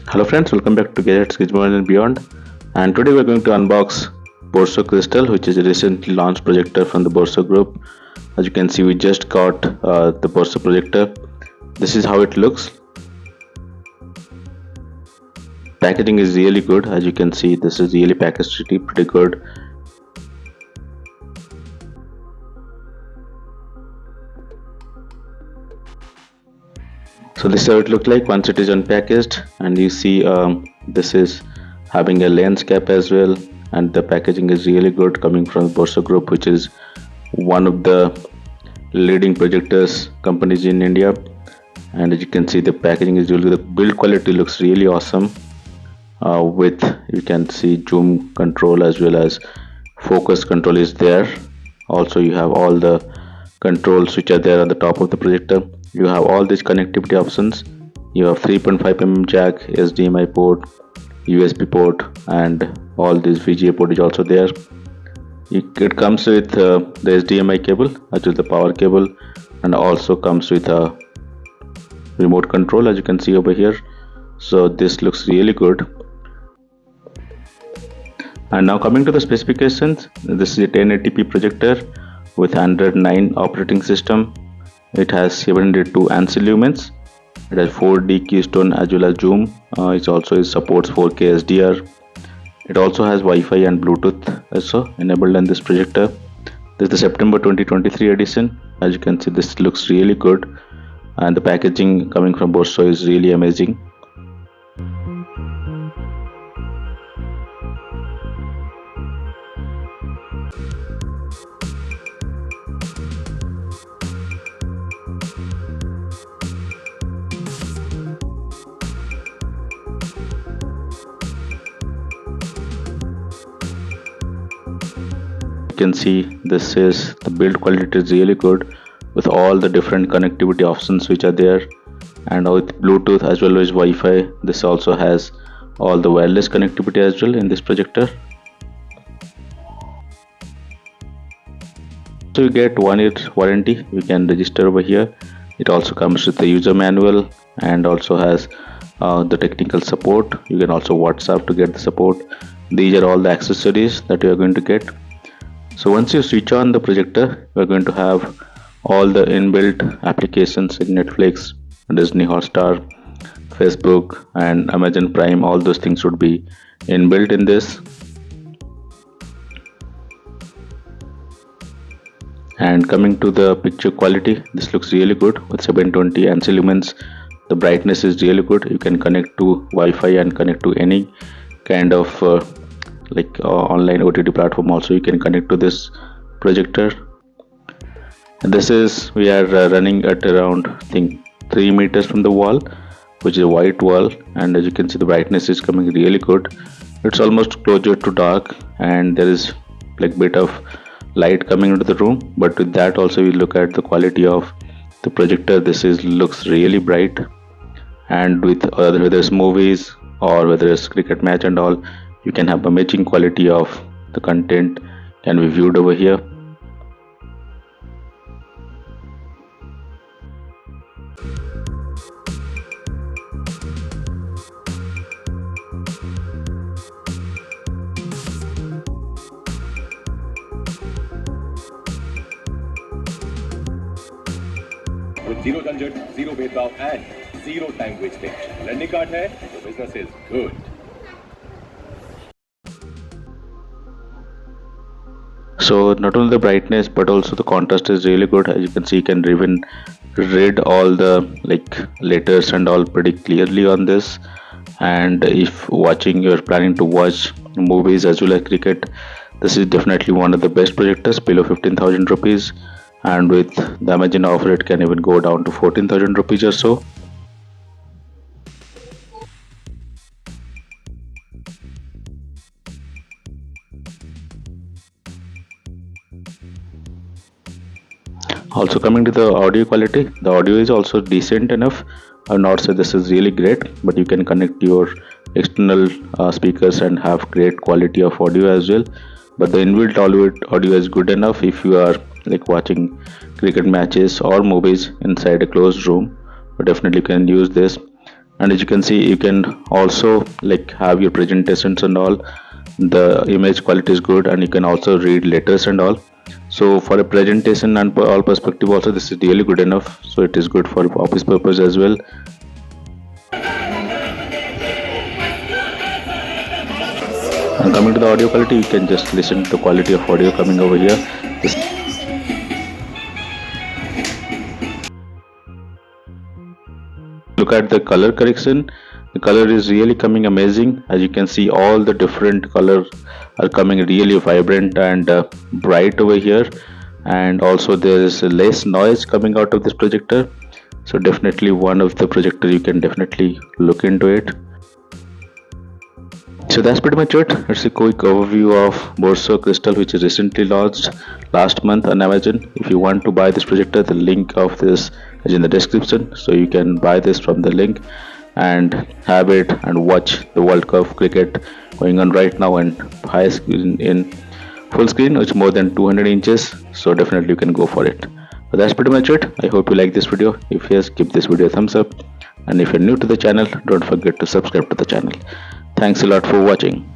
Hello friends, welcome back to Gadgets Gizmos and Beyond. And today we're going to unbox Borsso Crystal, which is a recently launched projector from the Borsso group. As you can see, we just got the Borsso projector. This is how it looks. Packaging is really good. As you can see, this is really packaged pretty good. So this is how it looks like once it is unpackaged, and you see this is having a lens cap as well, and the packaging is really good coming from Borsso Group, which is one of the leading projectors companies in India. And as you can see, the packaging is really, the build quality looks really awesome. With, you can see zoom control as well as focus control is there. Also you have all the controls which are there on the top of the projector. You have all these connectivity options. You have 3.5mm jack, HDMI port, USB port, and all this VGA port is also there. It comes with the HDMI cable, which is the power cable, and also comes with a remote control, as you can see over here. So this looks really good. And now coming to the specifications, this is a 1080p projector with Android 9 operating system. It has 702 ANSI Lumens. It has 4D keystone as well as zoom. It supports 4K HDR. It also has Wi-Fi and Bluetooth also enabled in this projector. This is the September 2023 edition. As you can see, this looks really good, and the packaging coming from Borsso is really amazing. You can see this is the build quality is really good with all the different connectivity options which are there, and with Bluetooth as well as Wi-Fi. This also has all the wireless connectivity as well in this projector. So you get 1 year warranty. You can register over here. It also comes with the user manual and also has the technical support. You can also WhatsApp to get the support. These are all the accessories that you are going to get. So once you switch on the projector, you are going to have all the inbuilt applications like Netflix, Disney Hotstar, Facebook, and Amazon Prime. All those things would be inbuilt in this. And coming to the picture quality, this looks really good with 720 ANSI Lumens. The brightness is really good. You can connect to Wi-Fi and connect to any kind of online OTT platform. Also you can connect to this projector. And this is, we are running at around, I think, 3 meters from the wall, which is a white wall, and as you can see, the brightness is coming really good. It's almost closer to dark, and there is like bit of light coming into the room, but with that also we look at the quality of the projector. This is looks really bright, and with whether it's movies or whether it's cricket match and all, you can have amazing quality of the content can be viewed over here. With zero झंझट, zero भेदभाव and zero time wasting. Lending card है, so business is good. So not only the brightness but also the contrast is really good. As you can see, you can even read all the letters and all pretty clearly on this. And if you're planning to watch movies as well as cricket, this is definitely one of the best projectors below 15,000 rupees, and with the Amazon offer it can even go down to 14,000 rupees or so. Also coming to the audio quality, the audio is also decent enough. I will not say this is really great, but you can connect your external speakers and have great quality of audio as well. But the inbuilt audio is good enough if you are watching cricket matches or movies inside a closed room. But definitely you can use this. And as you can see, you can also like have your presentations and all. The image quality is good, and you can also read letters and all. So for a presentation and all perspective also, this is really good enough. So it is good for office purpose as well. And coming to the audio quality, you can just listen to the quality of audio coming over here. Just look at the color correction. The color is really coming amazing. As you can see, all the different colors are coming really vibrant and bright over here. And also there is less noise coming out of this projector. So definitely one of the projector you can definitely look into it. So that's pretty much it. It's a quick overview of Borsso Crystal, which is recently launched last month on Amazon. If you want to buy this projector, the link of this is in the description, so you can buy this from the link and have it and watch the World Cup cricket going on right now and high screen in full screen, which is more than 200 inches. So definitely you can go for it. So that's pretty much it. I hope you like this video. If yes, give this video a thumbs up, and if you're new to the channel, don't forget to subscribe to the channel. Thanks a lot for watching.